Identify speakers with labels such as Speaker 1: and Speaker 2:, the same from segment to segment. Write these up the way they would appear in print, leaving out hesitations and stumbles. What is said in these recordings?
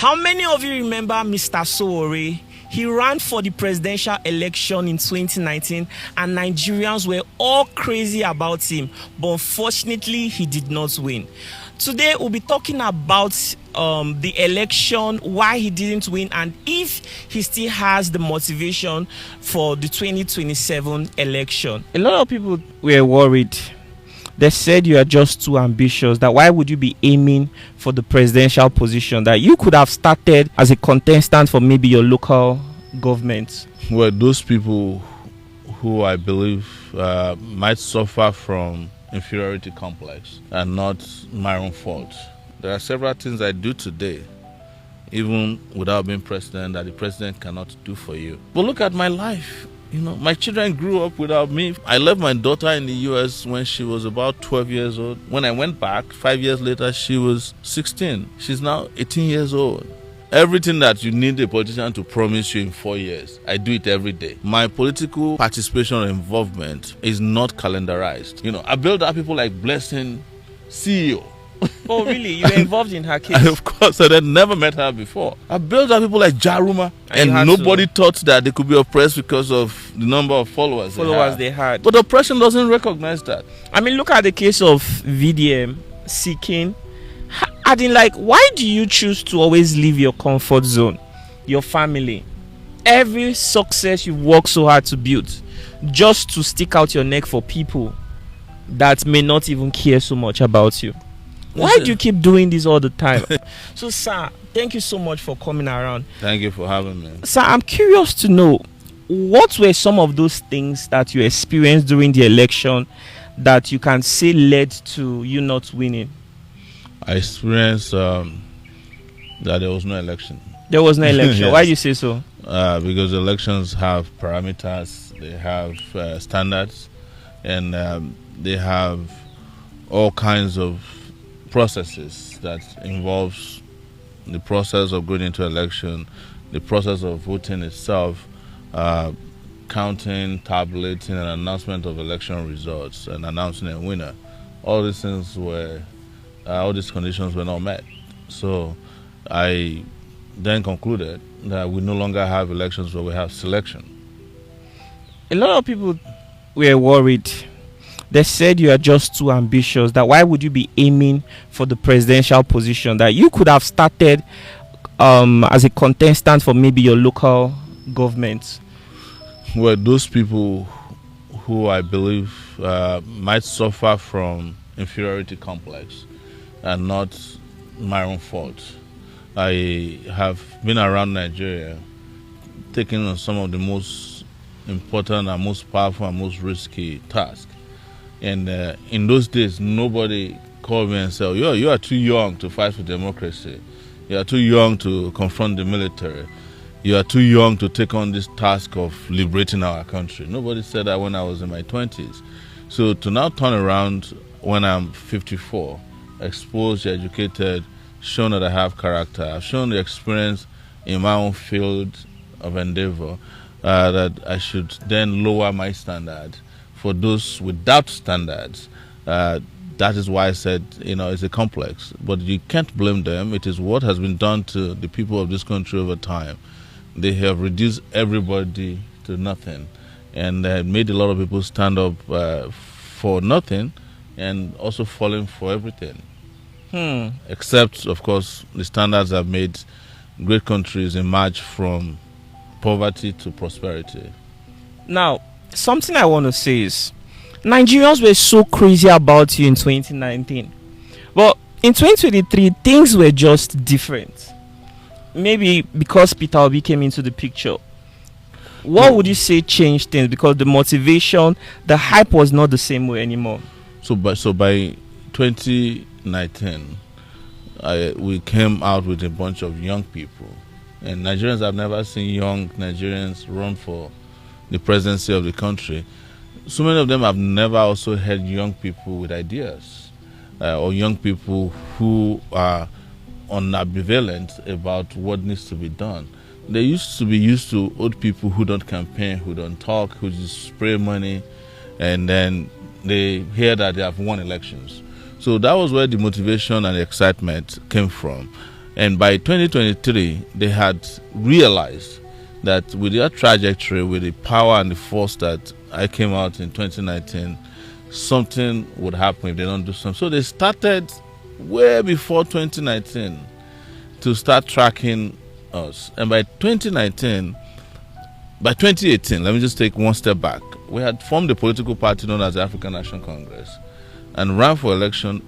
Speaker 1: How many of you remember Mr. Sowore? He ran for the presidential election in 2019 and Nigerians were all crazy about him, but unfortunately he did not win. Today we'll be talking about the election, why he didn't win, and if he still has the motivation for the 2027 election. A lot of people were worried. They said you are just too ambitious, that why would you be aiming for the presidential position, that you could have started as a contestant for maybe your local government.
Speaker 2: Well, those people who I believe might suffer from inferiority complex and not my own fault. There are several things I do today, even without being president, that the president cannot do for you. But look at my life. You know, my children grew up without me. I left my daughter in the US when she was about 12 years old. When I went back, 5 years later, she was 16. She's now 18 years old. Everything that you need a politician to promise you in 4 years, I do it every day. My political participation or involvement is not calendarized. You know, I built up people like Blessing, CEO.
Speaker 1: Oh, really? You were involved in her case?
Speaker 2: Of course, I had never met her before. I built up people like Jaruma, and nobody thought that they could be oppressed because of the number of followers they had. But oppression doesn't recognize that.
Speaker 1: I mean, look at the case of VDM, Seeking. I mean, like, why do you choose to always leave your comfort zone, your family, every success you've worked so hard to build, just to stick out your neck for people that may not even care so much about you? Why do you keep doing this all the time? So, sir, thank you so much for coming around.
Speaker 2: Thank you for having me.
Speaker 1: Sir, I'm curious to know, what were some of those things that you experienced during the election that you can say led to you not winning?
Speaker 2: I experienced that there was no election.
Speaker 1: There was no election.
Speaker 2: Yes.
Speaker 1: Why do you say so?
Speaker 2: Because elections have parameters, they have standards, and they have all kinds of processes that involves the process of going into election, the process of voting itself, counting, tabulating, and announcement of election results, and announcing a winner. All these things were, all these conditions were not met. So I then concluded that we no longer have elections where we have selection.
Speaker 1: A lot of people were worried. They said you are just too ambitious, that why would you be aiming for the presidential position, that you could have started as a contestant for maybe your local government.
Speaker 2: Well, those people who I believe might suffer from inferiority complex and not my own fault. I have been around Nigeria, taking on some of the most important and most powerful and most risky tasks. And in those days, nobody called me and said, you are too young to fight for democracy. You are too young to confront the military. You are too young to take on this task of liberating our country. Nobody said that when I was in my 20s. So to now turn around when I'm 54, exposed, educated, shown that I have character, I've shown the experience in my own field of endeavor, that I should then lower my standard for those without standards. That is why I said, it's a complex. But you can't blame them. It is what has been done to the people of this country over time. They have reduced everybody to nothing and made a lot of people stand up for nothing and also falling for everything. Except, of course, the standards have made great countries emerge from poverty to prosperity.
Speaker 1: Now, something I want to say is, Nigerians were so crazy about you in 2019. But in 2023, things were just different. Maybe because Peter Obi came into the picture. What would you say changed things? Because the motivation, the hype was not the same way anymore.
Speaker 2: So by 2019, we came out with a bunch of young people. And Nigerians have never seen young Nigerians run for the presidency of the country. So many of them have never also had young people with ideas or young people who are ambivalent about what needs to be done. They used to be used to old people who don't campaign, who don't talk, who just spray money, and then they hear that they have won elections. So that was where the motivation and the excitement came from. And by 2023, they had realized that with their trajectory, with the power and the force that I came out in 2019, something would happen if they don't do something. So they started way before 2019 to start tracking us. And by 2018, let me just take one step back. We had formed a political party known as the African National Congress and ran for election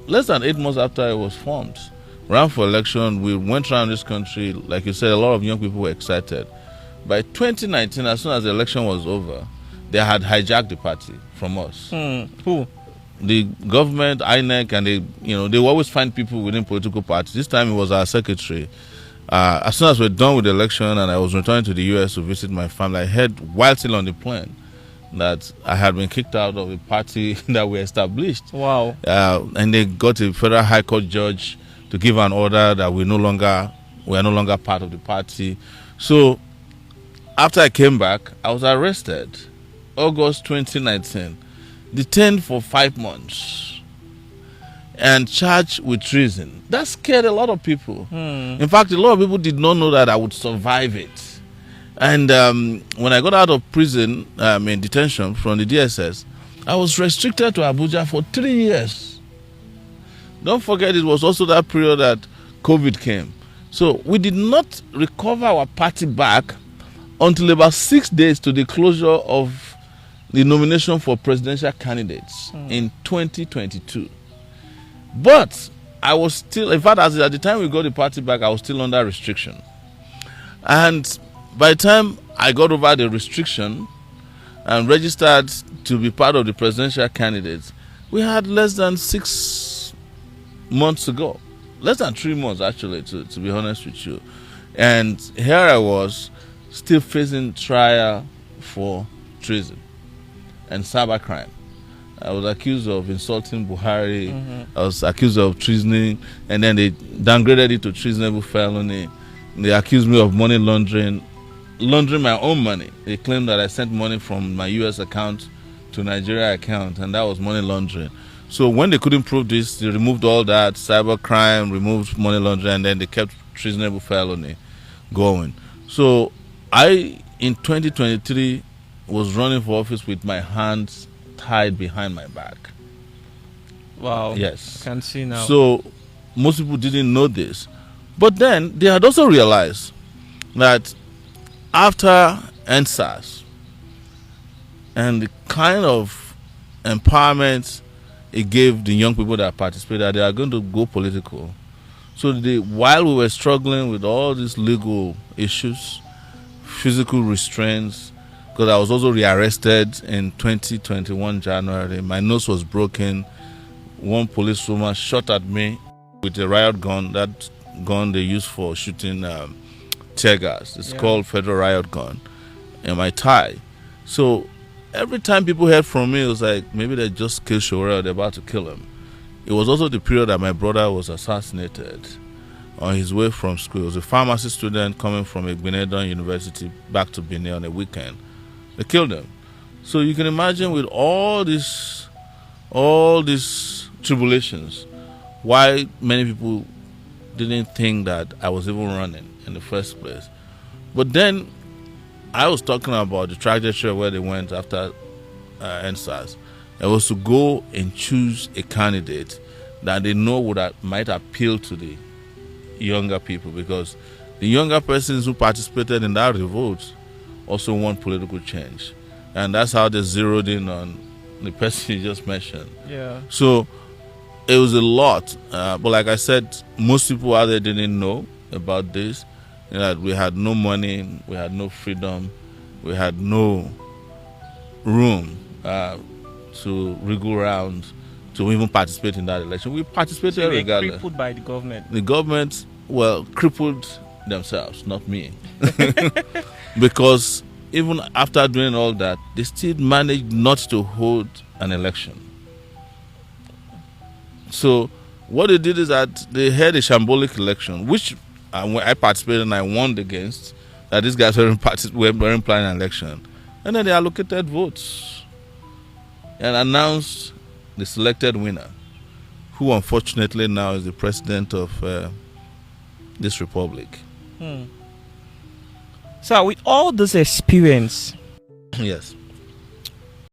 Speaker 2: less than 8 months after it was formed. Ran for election, we went around this country. Like you said, a lot of young people were excited. By 2019, as soon as the election was over, they had hijacked the party from us.
Speaker 1: Who?
Speaker 2: The government, INEC, and they always find people within political parties. This time it was our secretary. As soon as we're done with the election and I was returning to the US to visit my family, I heard while still on the plane that I had been kicked out of a party that we established.
Speaker 1: Wow.
Speaker 2: And they got a federal high court judge to give an order that we are no longer part of the party. So after I came back, I was arrested August 2019, detained for 5 months and charged with treason. That scared a lot of people. In fact, a lot of people did not know that I would survive it. And when I got out of prison, in detention from the DSS, I was restricted to Abuja for 3 years. Don't forget, it was also that period that COVID came. So we did not recover our party back until about 6 days to the closure of the nomination for presidential candidates in 2022. But I was still, in fact, at the time we got the party back, I was still under restriction. And by the time I got over the restriction and registered to be part of the presidential candidates, we had less than 6 months to go. Less than 3 months, actually, to be honest with you. And here I was, still facing trial for treason and cybercrime. I was accused of insulting Buhari. I was accused of treasoning, and then they downgraded it to treasonable felony. They accused me of money laundering my own money. They claimed that I sent money from my US account to Nigeria account, and that was money laundering. So when they couldn't prove this, they removed all that, cybercrime, removed money laundering, and then they kept treasonable felony going. So I, in 2023, was running for office with my hands tied behind my back.
Speaker 1: Wow.
Speaker 2: Yes.
Speaker 1: Can see now.
Speaker 2: So most people didn't know this. But then they had also realized that after NSAS and the kind of empowerment it gave the young people that participated, they are going to go political. So while we were struggling with all these legal issues, physical restraints, because I was also rearrested in 2021 January. My nose was broken. One policewoman shot at me with a riot gun, that gun they use for shooting tear gas. It's called Federal Riot Gun, in my thigh. So every time people heard from me, it was like, maybe they just killed Sowore, they're about to kill him. It was also the period that my brother was assassinated on his way from school. He was a pharmacy student coming from Igbinedon University back to Benin on a weekend. They killed him. So you can imagine with all these tribulations, why many people didn't think that I was even running in the first place. But then I was talking about the trajectory where they went after NSAS. It was to go and choose a candidate that they know might appeal to the younger people, because the younger persons who participated in that revolt also want political change. And that's how they zeroed in on the person you just mentioned.
Speaker 1: Yeah.
Speaker 2: So it was a lot. But like I said, most people out there didn't know about this. That we had no money, we had no freedom, we had no room to wriggle around to even participate in that election. We participated regardless.
Speaker 1: Crippled by the government.
Speaker 2: The government, crippled themselves, not me. Because even after doing all that, they still managed not to hold an election. So what they did is that they had a shambolic election, which I participated and I won against, that these guys weren't planning an election. And then they allocated votes and announced the selected winner, who unfortunately now is the president of this republic.
Speaker 1: So with all this experience,
Speaker 2: Yes.